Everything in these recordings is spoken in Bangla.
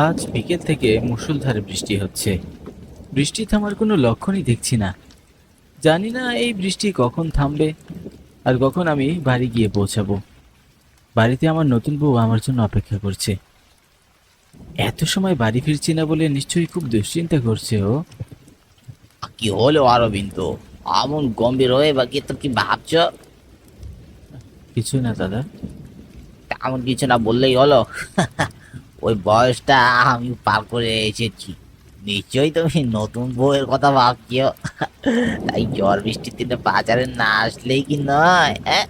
আজ বিকেল থেকে মুষলধারে বৃষ্টি হচ্ছে। বৃষ্টি থামার কোনো লক্ষণই দেখছি না। জানি না এই বৃষ্টি কখন থামবে আর কখন আমি বাড়ি গিয়ে পৌঁছাবো। বাড়িতে আমার নতুন বউ আমার জন্য অপেক্ষা করছে। এত সময় বাড়ি ফিরছি না বলে নিশ্চয়ই খুব দুশ্চিন্তা করছে ও। কি হলো অরবিন্দ? এমন গম্ভীর হয়ে বা কি, তো কি ভাবছো? কিছু না দাদা। তেমন কিছু না বললেই হলো। ওই বয়সটা আমি পার করে এসেছি। নিশ্চয়ই তুমি নতুন বউয়ের কথা ভাবছো। তাই ঝড় বৃষ্টির দিনে বাজারে না আসলেই কি নয়, হ্যাঁ?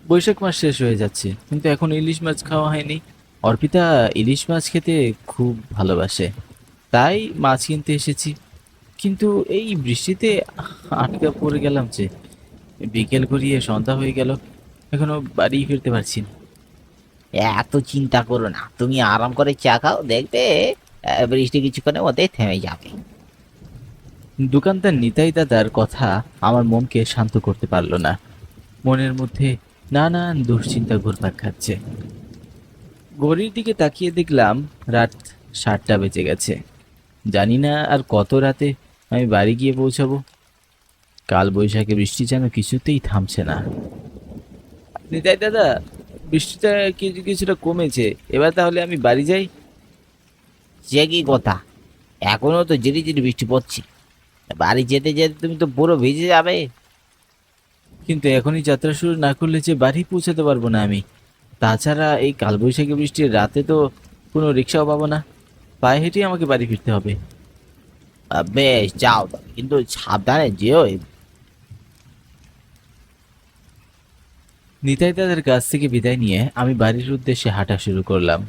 বৈশাখ মাস শেষ হয়ে যাচ্ছে কিন্তু এখন ইলিশ মাছ খাওয়া হয়নি। অর্পিতা ইলিশ মাছ খেতে খুব ভালোবাসে, তাই মাছ কিনতে এসেছি। কিন্তু এই বৃষ্টিতে আটকা পড়ে গেলাম যে। বিকেল গড়িয়ে সন্ধ্যা হয়ে গেল, এখনো বাড়ি ফিরতে পারছি না। এত চিন্তা করো না, তুমি আরাম করে চা খাও, দেখবে বৃষ্টি কিছুক্ষণের মধ্যেই থেমে যাবে। দোকানদার নিতাই দাদার কথা আমার মনকে শান্ত করতে পারলো না। মনের মধ্যে নানান দুশ্চিন্তা ঘুরপাক খাচ্ছে। ঘড়ির দিকে তাকিয়ে দেখলাম রাত 7টা বেজে গেছে। জানি না আর কত রাতে আমি বাড়ি গিয়ে পৌঁছাবো। কাল বৈশাখী বৃষ্টি যেন কিছুতেই থামছে না। নিতাই দাদা, বৃষ্টিটা কিছুটা কমেছে, এবার তাহলে আমি বাড়ি যাই। সে কি কথা? এখনো তো ঝিরি ঝিরি বৃষ্টি পড়ছে। বাড়ি যেতে যেতে তুমি তো পুরো ভিজে যাবে। কিন্তু এখনই যাত্রা শুরু না করলে যে বাড়ি পৌঁছাতে পারবো না আমি। তাছাড়া এই কালবৈশাখী বৃষ্টির রাতে তো কোনো রিক্সাও পাবো না। পায়ে হেঁটেই আমাকে বাড়ি ফিরতে হবে। বেশ, যাও তো, কিন্তু সাবধানে যেও। নিতাই দাদার কাছ থেকে বিদায় নিয়ে আমি বাড়ির উদ্দেশ্যে হাঁটা শুরু করলাম।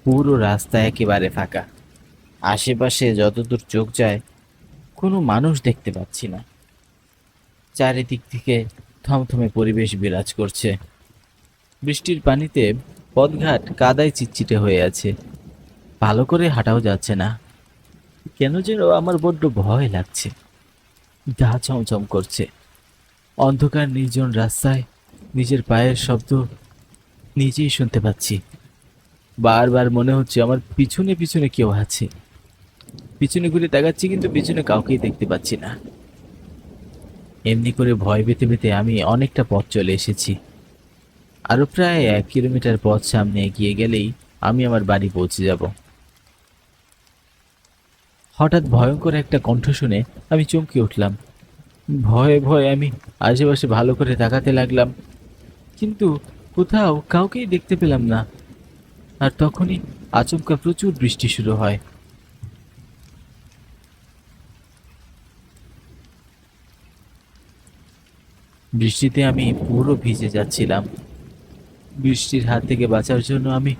পুরো রাস্তা একেবারে ফাঁকা। আশেপাশে যতদূর চোখ যায় কোনো মানুষ দেখতে পাচ্ছি না। চারিদিক থেকে থমথমে পরিবেশ বিরাজ করছে। বৃষ্টির পানিতে পথঘাট কাদায় চিটচিটে হয়ে আছে। ভালো করে হাঁটাও যাচ্ছে না। কেন যেন আমার বড্ড ভয় লাগছে। গা ছমছম করছে। অন্ধকার নির্জন রাস্তায় নিজের পায়ের শব্দ নিজেই শুনতে পাচ্ছি। বারবার মনে হচ্ছে আমার পিছনে পিছনে কেউ আছে। পিছনে ঘুরে তাকাচ্ছি কিন্তু পিছনে কাউকেই দেখতে পাচ্ছি না। এমনি করে ভয় পেতে পেতে আমি অনেকটা পথ চলে এসেছি। আরো প্রায় 1 কিলোমিটার পথ সামনে এগিয়ে গেলেই আমি আমার বাড়ি পৌঁছে যাব। হঠাৎ ভয়ঙ্কর একটা কণ্ঠ শুনে আমি চমকে উঠলাম। ভয়ে ভয়ে আমি আশেপাশে ভালো করে তাকাতে লাগলাম, কিন্তু কোথাও কাউকেই দেখতে পেলাম না। আর তখনই আচমকা প্রচুর বৃষ্টি শুরু হয়। বৃষ্টিতে আমি পুরো ভিজে যাচ্ছিলাম। বৃষ্টির হাত থেকে বাঁচার জন্য আমি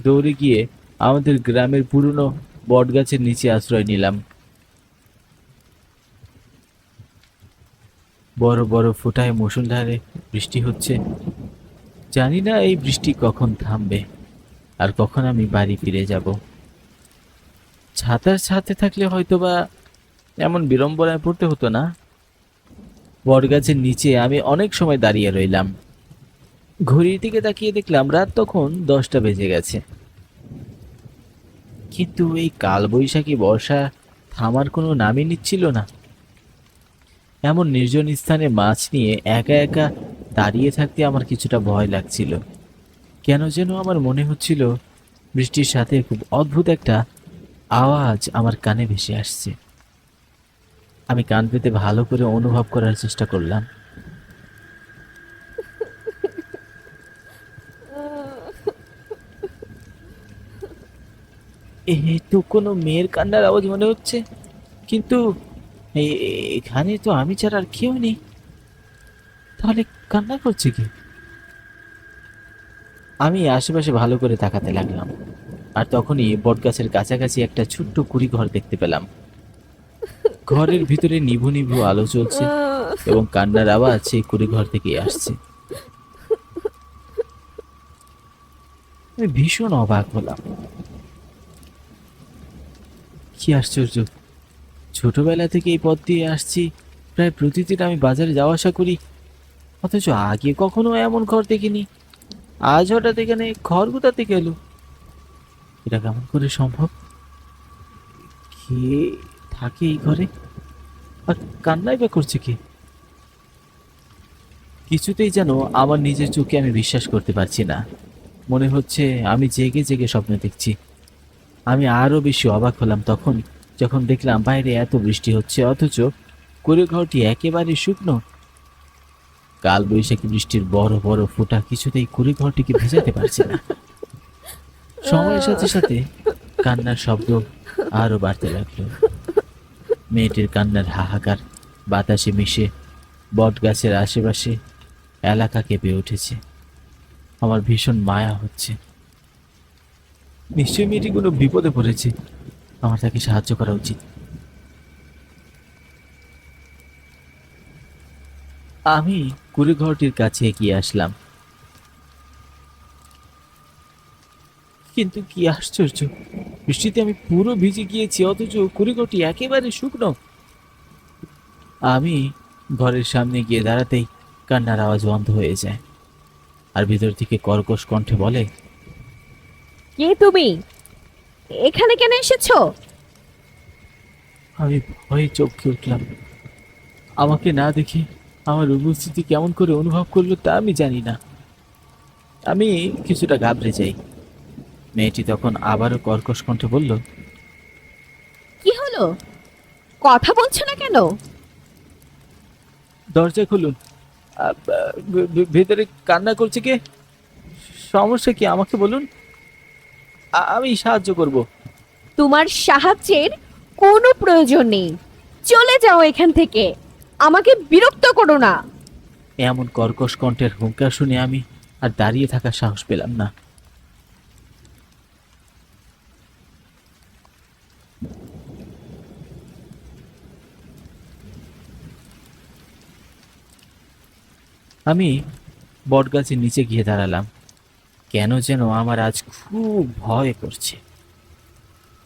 দৌড়ে গিয়ে আমাদের গ্রামের পুরনো বটগাছের নিচে আশ্রয় নিলাম। বড় বড় ফোঁটায় মুষলধারে বৃষ্টি হচ্ছে। জানি না এই বৃষ্টি কখন থামবে আর কখন আমি বাড়ি ফিরে যাব। ছাতার সাথে থাকলে হয়তোবা এমন বিড়ম্বনায় পড়তে হতো না। বটগাছের নিচে আমি অনেক সময় দাঁড়িয়ে রইলাম। ঘড়ির দিকে তাকিয়ে দেখলাম রাত তখন 10টা বেজে গেছে। কিন্তু এই কালবৈশাখী বর্ষা থামার কোনো নামই নিচ্ছিল না। এমন নির্জন স্থানে মাছ নিয়ে একা একা দাঁড়িয়ে থাকতে আমার কিছুটা ভয় লাগছিল। কেন যেন আমার মনে হচ্ছিল বৃষ্টির সাথে খুব অদ্ভুত একটা আওয়াজ আমার কানে ভেসে আসছে। আমি কান পেতে ভালো করে অনুভব করার চেষ্টা করলাম। এ তো কোনো মেয়ের কান্নার আওয়াজ মনে হচ্ছে, কিন্তু এখানে তো আমি ছাড়া আর কেউ নেই। তাহলে কান্না করছে কি? আমি আশেপাশে ভালো করে তাকাতে লাগলাম, আর তখনই বটগাছের কাছাকাছি একটা ছোট্ট কুড়ি ঘর দেখতে পেলাম। ঘরের ভিতরে নিভু নিভু আলো জ্বলছে এবং কান্নার আওয়াজ সেই কুড়ি ঘর থেকেই আসছে। আমি ভীষণ অবাক হলাম। কি আশ্চর্য! ছোটবেলা থেকে এই পথ দিয়ে আসছি, প্রায় প্রতিদিন আমি বাজারে যাওয়া আসা করি, অথচ আগে কখনো এমন ঘর দেখিনি। আজ হঠাৎ এখানে ঘর কোথা থেকে এলো? এটা কেমন করে সম্ভব? কে থাকে এই ঘরে? আর কান্নাই বা করছে কে? কিছুতেই যেন আমার নিজের চোখে আমি বিশ্বাস করতে পারছি না। মনে হচ্ছে আমি জেগে জেগে স্বপ্ন দেখছি। আমি আরো বেশি অবাক হলাম তখন, যখন দেখলাম বাইরে এত বৃষ্টি হচ্ছে অথচ কুঁড়ে ঘরটি একেবারে শুকনো। কাল বৈশাখী বৃষ্টির বড় বড় ফোঁটা কিছুতেই কুঁড়ে ঘরটিকে ভেজাতে পারছে না। সময়ের সাথে সাথে কান্নার শব্দ আরো বাড়তে লাগলো। মেয়েটির কান্নার হাহাকার বাতাসে মিশে বট গাছের আশেপাশে এলাকা কেঁপে উঠেছে। আমার ভীষণ মায়া হচ্ছে। নিশ্চয়ই মেয়েটি কোনো বিপদে পড়েছে। আমার তাকে সাহায্য করা উচিত। আমি কুঁড়ে ঘরটির কাছে এগিয়ে আসলাম, কিন্তু কি আশ্চর্য, বৃষ্টিতে আমি পুরো ভিজে গিয়েছি অথচ কুঁড়ে ঘরটি একেবারে শুকনো। আমি ঘরের সামনে গিয়ে দাঁড়াতেই কান্নার আওয়াজ বন্ধ হয়ে যায়, আর ভিতর থেকে কর্কশ কণ্ঠে বলে, কে তুমি? এখানে কেন এসেছো? আমি ভয়ে চমকে উঠলাম। আমাকে না দেখে আমার উপস্থিতি কেমন করে অনুভব করলো তা আমি জানি না। আমি কিছুটা ঘাবড়ে যাই। মেয়েটি তখন আবারও কর্কশ কণ্ঠে বলল, কি হলো? কথা বলছো না কেন? দরজা খুলুন। ভেতরে কান্না করছে কে? সমস্যা কি আমাকে বলুন, আমি সাহায্য করব। তোমার সাহায্যের কোনো প্রয়োজন নেই। চলে যাও এখান থেকে। আমাকে বিরক্ত করো না। এমন কর্কশ কণ্ঠের হুঙ্কার শুনে আমি আর দাঁড়িয়ে থাকার সাহস পেলাম না। আমি বটগাছের নিচে গিয়ে দাঁড়ালাম। কেন যেন আমার আজ খুব ভয় করছে,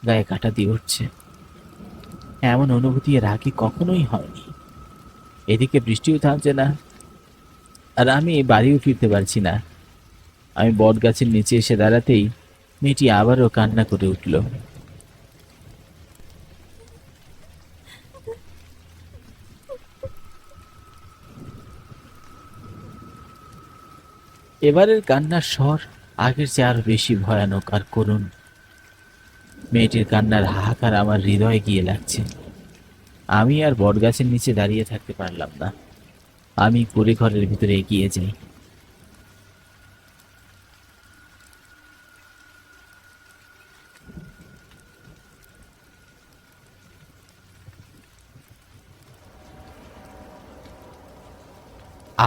গায়ে কাঁটা দিয়ে উঠছে। এমন অনুভূতি এর আগে কখনোই হয়নি। এদিকে বৃষ্টিও থামছে না, আর আমি বাড়িও ফিরতে পারছি না। আমি বটগাছের নিচে এসে দাঁড়াতেই মেয়েটি আবারও কান্না করে উঠল। এবারের কান্নার স্বর আগের চেয়ে আরো বেশি ভয়ানক আর করুণ। মেয়েটির কান্নার হাহাকার আমার হৃদয়ে গিয়ে লাগছে। আমি আর বটগাছের নিচে দাঁড়িয়ে থাকতে পারলাম না। আমি কুঁড়ে ঘরের ভিতরে এগিয়ে যাই।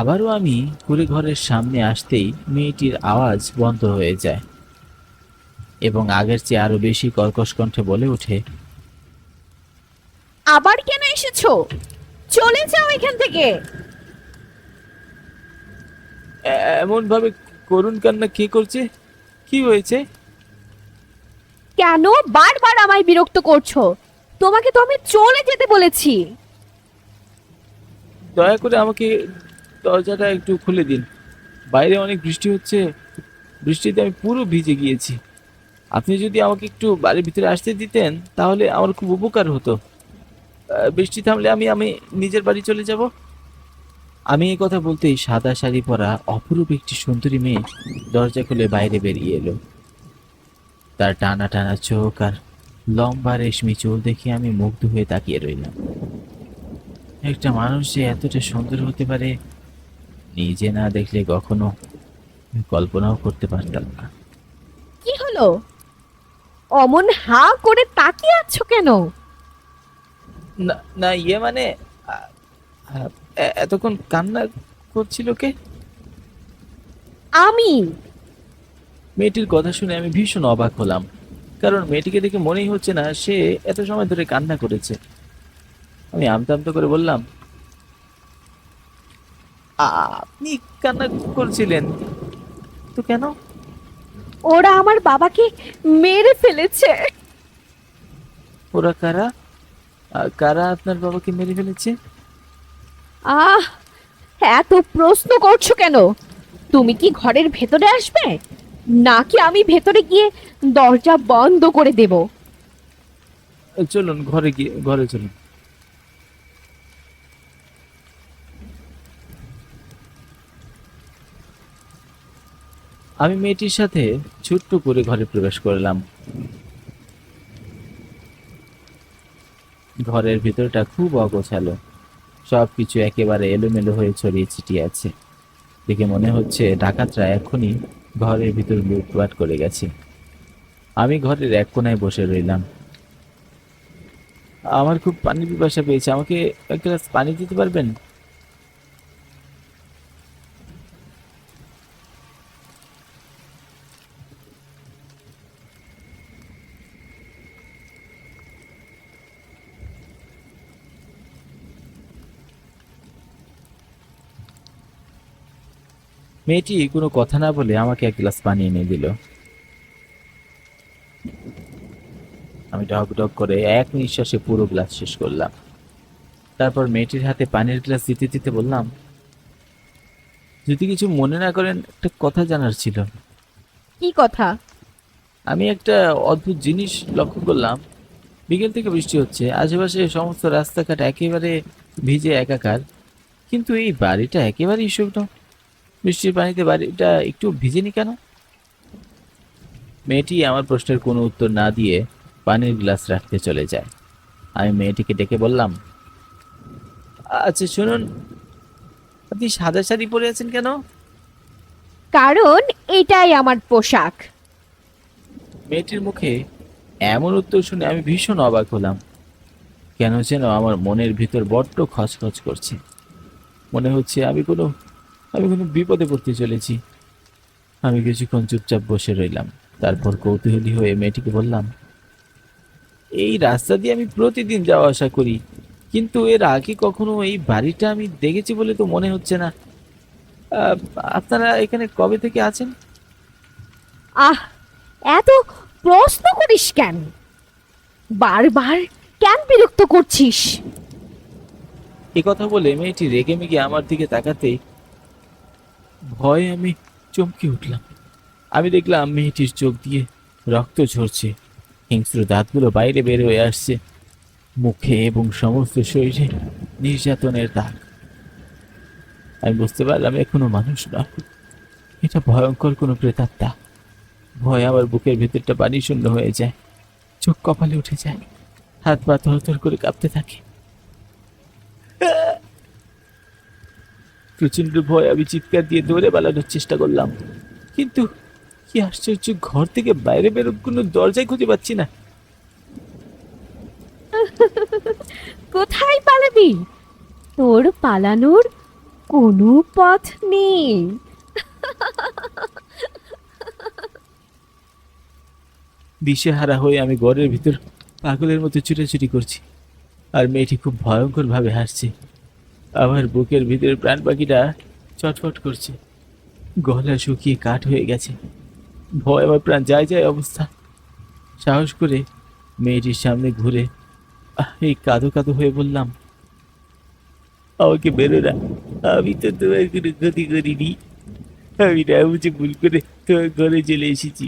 আবারও আমি কুঁড়ে ঘরের সামনে আসতেই মেয়েটির আওয়াজ বন্ধ হয়ে যায় এবং আগের চেয়ে আরো বেশি কর্কশ কণ্ঠে বলে ওঠে, আবার কেন এসেছো? চলে যাও এখান থেকে। এমন ভাবে করুণ কান্না কে করছে? কি হয়েছে? কেন বারবার আমায় বিরক্ত করছো? তোমাকে তো আমি চলে যেতে বলেছি। দয়া করে আমাকে দরজাটা একটু খুলে দিন। বাইরে অনেক বৃষ্টি হচ্ছে। বৃষ্টিতে আমি পুরো ভিজে গিয়েছি। আপনি যদি আমাকে একটু বাড়ির ভিতরে আসতে দিতেন তাহলে আমার খুব উপকার হতো। বৃষ্টি থামলে আমি আমি নিজের বাড়ি চলে যাব। আমি এই কথা বলতেই সাদা শাড়ি পরা অপরূপ একটি সুন্দরী মেয়ে দরজা খুলে বাইরে বেরিয়ে এলো। তার টানা টানা চোখ আর লম্বা রেশমি চুল দেখে আমি মুগ্ধ হয়ে তাকিয়ে রইলাম। একটা মানুষ যে এতটা সুন্দর হতে পারে নিজে না দেখলে কখনো কল্পনাও করতে পারতাম না। কি হলো? অমন হা করে তাকিয়ে আছো কেন? না না, ইয়ে মানে আ, আ, এতক্ষণ কান্না করছিল কে? আমি। মেয়েটির কথা শুনে আমি ভীষণ অবাক হলাম, কারণ মেয়েটিকে দেখে মনেই হচ্ছে না সে এত সময় ধরে কান্না করেছে। আমি আমতা আমতা করে বললাম, আপনি কান্না করছিলেন তো কেন? ওরা আমার বাবাকে মেরে ফেলেছে। ওরা কারা? কারা আপনার বাবাকে মেরে ফেলেছে? আহ, এত প্রশ্ন করছো কেন? তুমি কি ঘরের ভেতরে আসবে, নাকি আমি ভেতরে গিয়ে দরজা বন্ধ করে দেব? চলুন ঘরে চলুন। আমি মেয়েটির সাথে ছোট্ট করে ঘরে প্রবেশ করলাম। ঘরের ভিতরটা খুব অগোছালো, সবকিছু একেবারে এলোমেলো হয়ে ছড়িয়ে ছিটিয়ে আছে। দেখে মনে হচ্ছে ডাকাতরা এখনই ঘরের ভিতর লুটপাট করে গেছে। আমি ঘরের এক কোনায় বসে রইলাম। আমার খুব পানির পিপাসা পেয়েছে, আমাকে এক গ্লাস পানি দিতে পারবেন? মেয়েটি কোনো কথা না বলে আমাকে এক গ্লাস পানি এনে দিল। আমি ঢক ঢক করে এক নিঃশ্বাসে পুরো গ্লাস শেষ করলাম। তারপর মেয়েটির হাতে পানির গ্লাস দিতে দিতে বললাম, যদি কিছু মনে না করেন একটা কথা জানার ছিল। কি কথা? আমি একটা অদ্ভুত জিনিস লক্ষ্য করলাম। বিকেল থেকে বৃষ্টি হচ্ছে, আশেপাশে সমস্ত রাস্তাঘাট একেবারে ভিজে একাকার, কিন্তু এই বাড়িটা একেবারেই শুকনো। বৃষ্টির পানিতে বাড়িটা একটু ভিজেনি কেন? মেয়েটি আমার প্রশ্নের কোনো উত্তর না দিয়ে পানির গ্লাস রাখতে চলে যায়। আমি মেয়েটিকে ডেকে বললাম, আচ্ছা শুনুন, আপনি সাদা শাড়ি পরে আছেন কেন? কারণ এটাই আমার পোশাক। মেয়েটির মুখে এমন উত্তর শুনে আমি ভীষণ অবাক হলাম। কেন যেন আমার মনের ভিতর বড্ড খচখচ করছে। মনে হচ্ছে আমি কোনো বিপদে পড়তে চলেছি। আমি কিছুক্ষণ চুপচাপ বসে রইলাম। তারপর কৌতূহলী হয়ে মেয়েটিকে বললাম, এই রাস্তা দিয়ে আমি প্রতিদিন যাওয়া আসা করি, কিন্তু এর আগে কখনো এই বাড়িটা আমি দেখেছি বলে তো মনে হচ্ছে না। আহ, আপনারা এখানে কবে থেকে আছেন? আহ, এত প্রশ্ন করিস কেন? বারবার কেন বিরক্ত করছিস? এ কথা বলে মেয়েটি রেগে মেগে আমার দিকে তাকাতেই ভয়ে আমি চমকে উঠলাম। আমি দেখলাম মেয়েটির চোখ দিয়ে রক্ত ঝরছে, হিংস্র দাঁতগুলো বাইরে বের হয়ে আসছে, মুখে এবং সমস্ত শরীরে নির্যাতনের দাগ। আমি বুঝতে পারলাম এখনো মানুষ না, এটা ভয়ঙ্কর কোনো প্রেতাত্মা। ভয় আমার বুকের ভেতরটা পানি শূন্য হয়ে যায়, চোখ কপালে উঠে যায়, হাত পা থরথর করে কাঁপতে থাকে। প্রচন্ড ভয় আমি চিৎকার দিয়ে দৌড়ে পালানোর চেষ্টা করলাম, কিন্তু কি আশ্চর্য, ঘর থেকে বাইরে বেরোর কোনো দরজাই খুঁজে পাচ্ছি না। কোথায় পালাবি? তোর পালানোর কোনো পথ নেই। দিশেহারা হয়ে আমি ঘরের ভিতর পাগলের মতো ছুটাছুটি করছি, আর মেয়েটি খুব ভয়ঙ্কর ভাবে হাসছে। আমার বুকের ভিতরে প্রাণ পাখিটা চটফট করছে, গলা শুকিয়ে কাঠ হয়ে গেছে। ভয় আমার প্রাণ যায় যায় অবস্থা। সাহস করে মেয়েটির সামনে ঘুরে এই কাঁদো কাঁদো হয়ে বললাম, আমাকে বেরো না, আমি তো তোমার কোনো ক্ষতি করিনি। আমি না বুঝে ভুল করে তোমার ঘরে চলে এসেছি,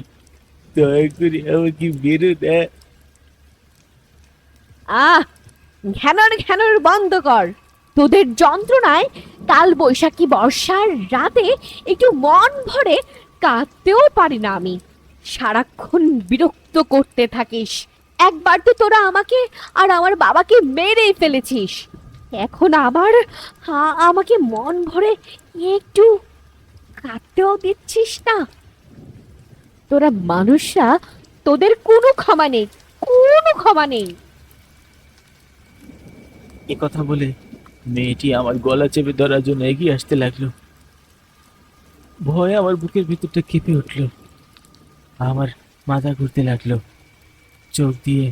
দয়া করে আমাকে বেরো না। আহ, ঘ্যানর ঘ্যানর বন্ধ কর। তোদের যন্ত্রণায় কাল বৈশাখী বর্ষার রাতে একটু মন ভরে কাঁদতেও পারি না আমি। সারাক্ষণ বিরক্ত করতে থাকিস। একবার তো তোরা আমাকে আর আমার বাবাকে মেরেই ফেলেছিস। এখন আবার আমাকে মন ভরে একটু কাঁদতেও দিচ্ছিস না। তোরা মানুষরা, তোদের কোনো ক্ষমা নেই, কোনো ক্ষমা নেই। এ কথা বলে মেয়েটি আমার গলা চেপে ধরার জন্য এগিয়ে আসতে লাগলো। ভয়ে আমার বুকের ভিতরটা কেঁপে উঠলো, আমার মাথা ঘুরতে লাগলো, চোখ দিয়ে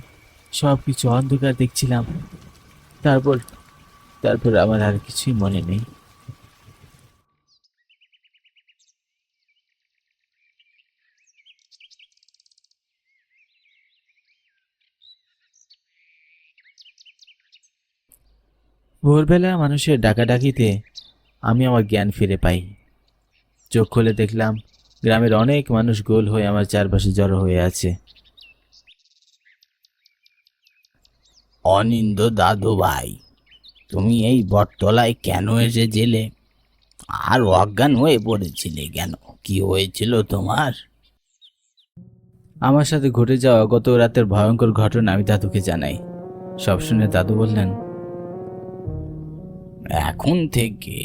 সবকিছু অন্ধকার দেখছিলাম। তারপর তারপর আমার আর কিছুই মনে নেই। ভোরবেলা মানুষের ডাকাডাকিতে আমি আমার জ্ঞান ফিরে পাই। চোখ খুলে দেখলাম গ্রামের অনেক মানুষ গোল হয়ে আমার চারপাশে জড়ো হয়ে আছে। অনিন্দ দাদু ভাই, তুমি এই বটতলায় কেন এসেছিলে? আর অজ্ঞান হয়ে পড়েছিলে কেন? কি হয়েছিল তোমার? আমার সাথে ঘটে যাওয়া গত রাতের ভয়ঙ্কর ঘটনা আমি দাদুকে জানাই। সব শুনে দাদু বললেন, এখন থেকে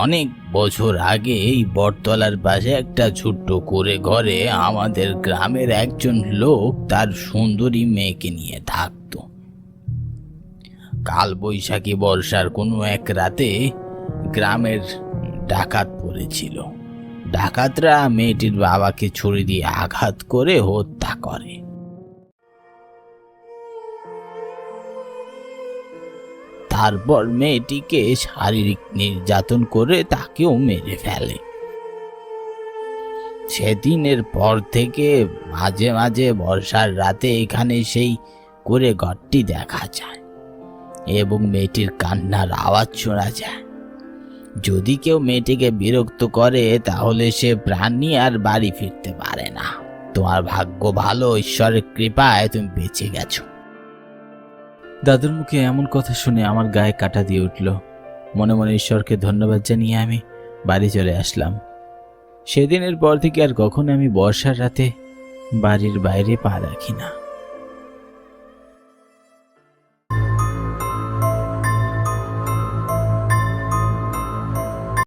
অনেক বছর আগে এই বটতলার পাশে একটা ছোট্ট করে ঘরে আমাদের গ্রামের একজন লোক তার সুন্দরী মেয়েকে নিয়ে থাকতো। কাল বৈশাখী বর্ষার কোনো এক রাতে গ্রামের ডাকাত পড়েছিল। ডাকাতরা মেয়েটির বাবাকে ছুরি দিয়ে আঘাত করে হত্যা করে। তারপর মেয়েটিকে শারীরিক নির্যাতন করে তাকেও মেরে ফেলে। সেদিনের পর থেকে মাঝে মাঝে বর্ষার রাতে এখানে সেই করে ঘরটি দেখা যায় এবং মেয়েটির কান্নার আওয়াজ শোনা যায়। যদি কেউ মেয়েটিকে বিরক্ত করে তাহলে সে প্রাণ নিয়ে আর বাড়ি ফিরতে পারে না। তোমার ভাগ্য ভালো, ঈশ্বরের কৃপায় তুমি বেঁচে গেছো। দাদুর মুখে এমন কথা শুনে আমার গায়ে কাঁটা দিয়ে উঠল। মনে মনে ঈশ্বরকে ধন্যবাদ জানিয়ে আমি বাড়ি চলে আসলাম। সেদিনের পর থেকে আর কখনো আমি বর্ষার রাতে বাড়ির বাইরে পা রাখি না।